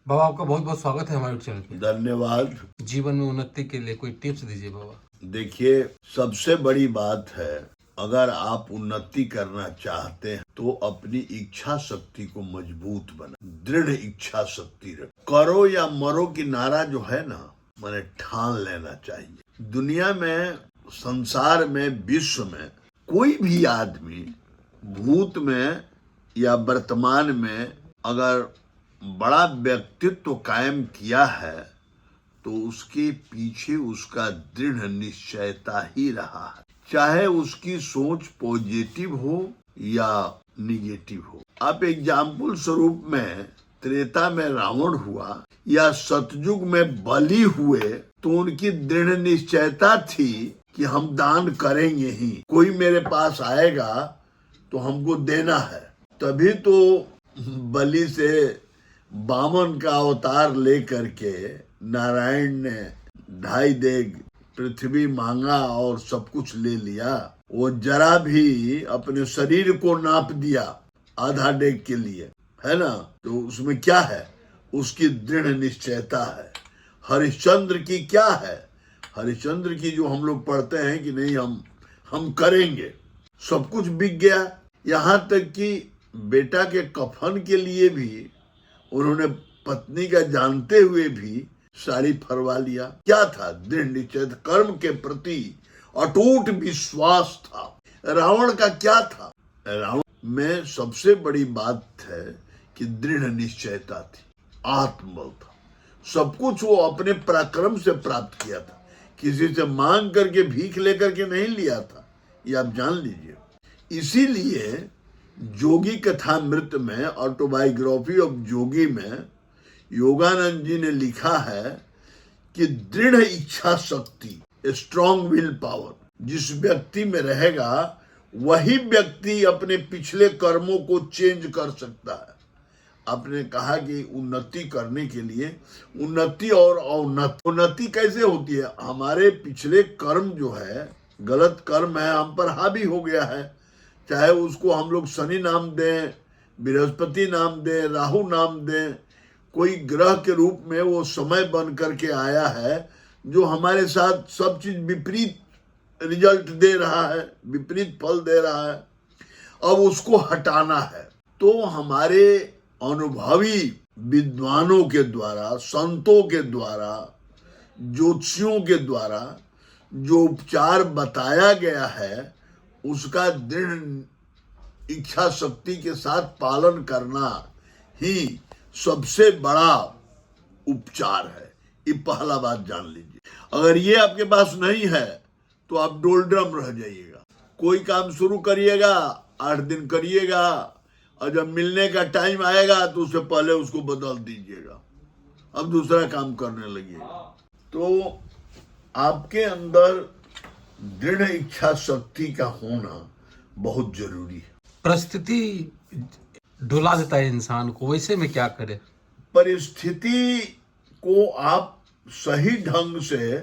बाबा, आपका बहुत बहुत स्वागत है हमारे चैनल पे। धन्यवाद। जीवन में उन्नति के लिए कोई टिप्स दीजिए बाबा। देखिए, सबसे बड़ी बात है, अगर आप उन्नति करना चाहते हैं तो अपनी इच्छा शक्ति को मजबूत बना, दृढ़ इच्छा शक्ति रख। करो या मरो की नारा जो है ना, मैंने ठान लेना चाहिए। दुनिया में, संसार में, विश्व में कोई भी आदमी भूत में या वर्तमान में अगर बड़ा व्यक्तित्व कायम किया है तो उसके पीछे उसका दृढ़ निश्चयता ही रहा है, चाहे उसकी सोच पॉजिटिव हो या निगेटिव हो। आप एग्जाम्पल स्वरूप में त्रेता में रावण हुआ या सतयुग में बलि हुए तो उनकी दृढ़ निश्चयता थी कि हम दान करेंगे ही, कोई मेरे पास आएगा तो हमको देना है। तभी तो बलि से बामन का अवतार लेकर के नारायण ने 2.5 देग पृथ्वी मांगा और सब कुछ ले लिया। वो जरा भी अपने शरीर को नाप दिया आधा डेग के लिए, है ना। तो उसमें क्या है? उसकी दृढ़ निश्चयता है। हरिश्चंद्र की क्या है? हरिश्चंद्र की जो हम लोग पढ़ते हैं कि नहीं, हम करेंगे, सब कुछ बिक गया। यहाँ तक कि बेटा के कफन के लिए भी उन्होंने पत्नी का जानते हुए भी साड़ी फरवा लिया। क्या था? दृढ़ निश्चय, कर्म के प्रति अटूट विश्वास था। रावण का क्या था? रावण में सबसे बड़ी बात है कि दृढ़ निश्चयता थी, आत्मबल था। सब कुछ वो अपने पराक्रम से प्राप्त किया था, किसी से मांग करके, भीख लेकर के नहीं लिया था, ये आप जान लीजिए। इसीलिए जोगी कथामृत में, ऑटोबायोग्राफी ऑफ जोगी में योगानंद जी ने लिखा है कि दृढ़ इच्छा शक्ति, स्ट्रॉन्ग विल पावर, जिस व्यक्ति में रहेगा वही व्यक्ति अपने पिछले कर्मों को चेंज कर सकता है। आपने कहा कि उन्नति करने के लिए, उन्नति और अवनति, उन्नति कैसे होती है? हमारे पिछले कर्म जो है, गलत कर्म है, हम पर हावी हो गया है, चाहे उसको हम लोग शनि नाम दें, बृहस्पति नाम दें, राहु नाम दें, कोई ग्रह के रूप में वो समय बन करके आया है जो हमारे साथ सब चीज विपरीत रिजल्ट दे रहा है, विपरीत फल दे रहा है। अब उसको हटाना है तो हमारे अनुभवी विद्वानों के द्वारा, संतों के द्वारा, ज्योतिषियों के द्वारा जो उपचार बताया गया है उसका दृढ़ इच्छा शक्ति के साथ पालन करना ही सबसे बड़ा उपचार है। ये पहला बात जान लीजिए। अगर ये आपके पास नहीं है तो आप डोलड्रम रह जाइएगा। कोई काम शुरू करिएगा, 8 दिन करिएगा, और जब मिलने का टाइम आएगा तो उससे पहले उसको बदल दीजिएगा, अब दूसरा काम करने लगिएगा। तो आपके अंदर दृढ़ इच्छा शक्ति का होना बहुत जरूरी है। परिस्थिति डुला देता है इंसान को, वैसे में क्या करे? परिस्थिति को आप सही ढंग से,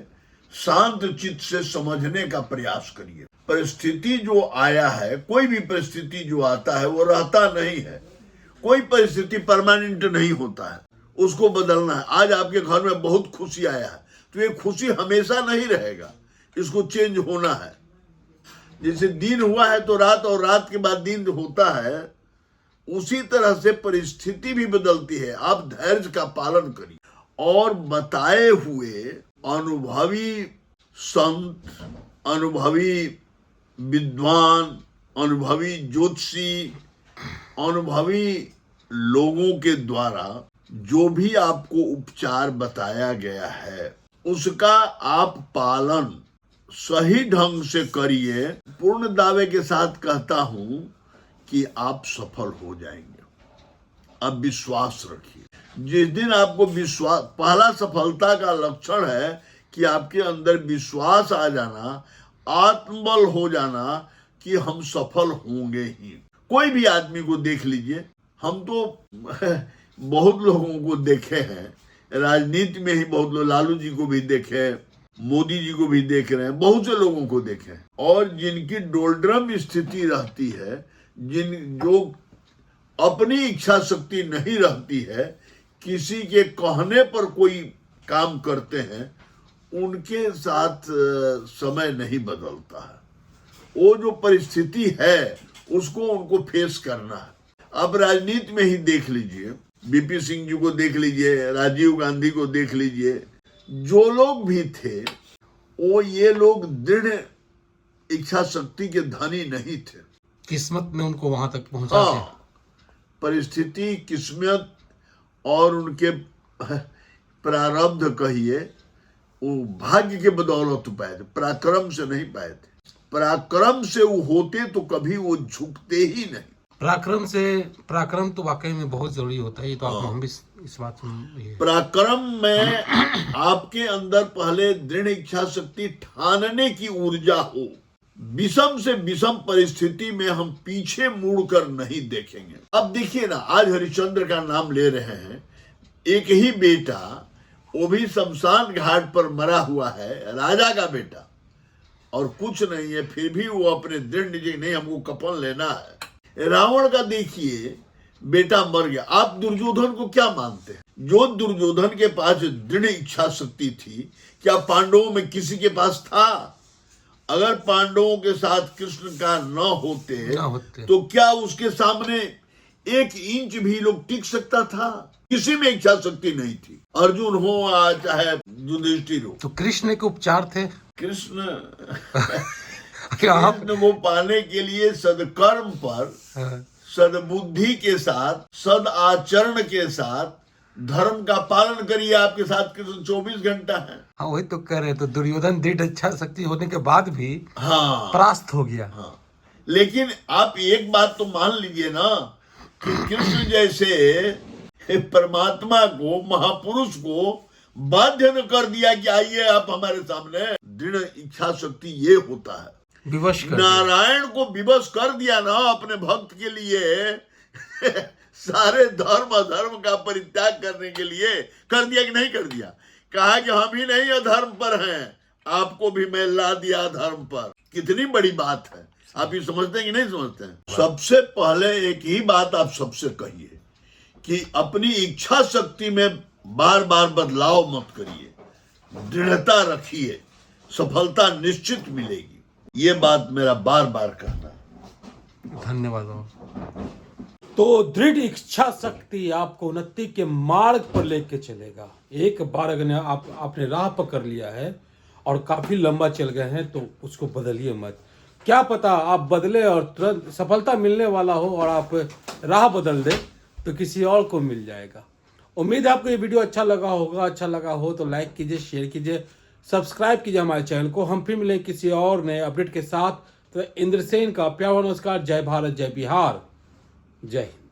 शांत चित्त से समझने का प्रयास करिए। परिस्थिति जो आया है, कोई भी परिस्थिति जो आता है वो रहता नहीं है। कोई परिस्थिति परमानेंट नहीं होता है, उसको बदलना है। आज आपके घर में बहुत खुशी आया है तो ये खुशी हमेशा नहीं रहेगा, इसको चेंज होना है। जैसे दिन हुआ है तो रात, और रात के बाद दिन होता है, उसी तरह से परिस्थिति भी बदलती है। आप धैर्य का पालन करिए और बताए हुए अनुभवी संत, अनुभवी विद्वान, अनुभवी ज्योतिषी, अनुभवी लोगों के द्वारा जो भी आपको उपचार बताया गया है उसका आप पालन सही ढंग से करिए। पूर्ण दावे के साथ कहता हूं कि आप सफल हो जाएंगे। अब विश्वास रखिए। जिस दिन आपको विश्वास, पहला सफलता का लक्षण है कि आपके अंदर विश्वास आ जाना, आत्मबल हो जाना कि हम सफल होंगे ही। कोई भी आदमी को देख लीजिए, हम तो बहुत लोगों को देखे हैं, राजनीति में ही बहुत लोग, लालू जी को भी देखे, मोदी जी को भी देख रहे हैं, बहुत से लोगों को देखे, और जिनकी डोलड्रम स्थिति रहती है, जो अपनी इच्छा शक्ति नहीं रहती है, किसी के कहने पर कोई काम करते हैं, उनके साथ समय नहीं बदलता है। वो जो परिस्थिति है उसको उनको फेस करना है। अब राजनीति में ही देख लीजिए, बीपी सिंह जी को देख लीजिए, राजीव गांधी को देख लीजिए, जो लोग भी थे वो ये लोग दृढ़ इच्छा शक्ति के धनी नहीं थे। किस्मत ने उनको वहां तक पहुंचा दिया। हाँ, परिस्थिति, किस्मत और उनके प्रारब्ध कहिए, वो भाग्य के बदौलत पाए थे, पराक्रम से नहीं पाए थे। पराक्रम से वो होते तो कभी वो झुकते ही नहीं। पराक्रम तो वाकई में बहुत जरूरी होता है। ये तो आप हम भी इस बात में पराक्रम में आपके अंदर पहले दृढ़ इच्छा शक्ति, ठानने की ऊर्जा हो। विषम से विषम परिस्थिति में हम पीछे मुड़कर नहीं देखेंगे। अब देखिए ना, आज हरिश्चंद्र का नाम ले रहे हैं, एक ही बेटा, वो भी शमशान घाट पर मरा हुआ है, राजा का बेटा, और कुछ नहीं है, फिर भी वो अपने दृढ़ निश्चय नहीं, हमको कफन लेना है। रावण का देखिए, बेटा मर गया। आप दुर्योधन को क्या मानते हैं? जो दुर्योधन के पास दृढ़ इच्छा शक्ति थी, क्या पांडवों में किसी के पास था? अगर पांडवों के साथ कृष्ण का न होते तो क्या उसके सामने 1 इंच भी लोग टिक सकता था? किसी में इच्छा शक्ति नहीं थी। अर्जुन हो चाहे युधिष्ठिर हो। तो कृष्ण के उपचार थे। कृष्ण आप वो पाने के लिए सदकर्म पर, सदबुद्धि के साथ, सद आचरण के साथ धर्म का पालन करिए। आपके साथ कृष्ण 24 घंटा है। हाँ, वही तो कह रहे। तो दुर्योधन दृढ़ इच्छा शक्ति होने के बाद भी हाँ परास्त हो गया। हाँ, लेकिन आप एक बात तो मान लीजिए ना कि कृष्ण जैसे परमात्मा को, महापुरुष को बाध्य न कर दिया कि आइए आप हमारे सामने। दृढ़ इच्छा शक्ति ये होता है। विवश कर नारायण को विवश कर दिया ना अपने भक्त के लिए सारे धर्म अधर्म का परित्याग करने के लिए। कर दिया कि नहीं कर दिया? कहा कि हम ही नहीं अधर्म पर हैं, आपको भी मैं ला दिया धर्म पर। कितनी बड़ी बात है। आप ये समझते हैं कि नहीं समझते हैं? सबसे पहले एक ही बात आप सबसे कहिए कि अपनी इच्छा शक्ति में बार बार बदलाव मत करिए, दृढ़ता रखिए, सफलता निश्चित मिलेगी। ये बात मेरा बार बार कहना है। धन्यवाद। तो दृढ़ इच्छा शक्ति आपको उन्नति के मार्ग पर लेके चलेगा। एक बार अगर आपने राह पकड़ लिया है और काफी लंबा चल गए हैं तो उसको बदलिए मत। क्या पता आप बदले और तुरंत सफलता मिलने वाला हो और आप राह बदल दे तो किसी और को मिल जाएगा। उम्मीद है आपको ये वीडियो अच्छा लगा होगा। अच्छा लगा हो तो लाइक कीजिए, शेयर कीजिए, सब्सक्राइब कीजिए हमारे चैनल को। हम फिर मिलेंगे किसी और नए अपडेट के साथ। तो इंद्रसेन का प्यार नमस्कार। जय भारत, जय बिहार, जय हिंद।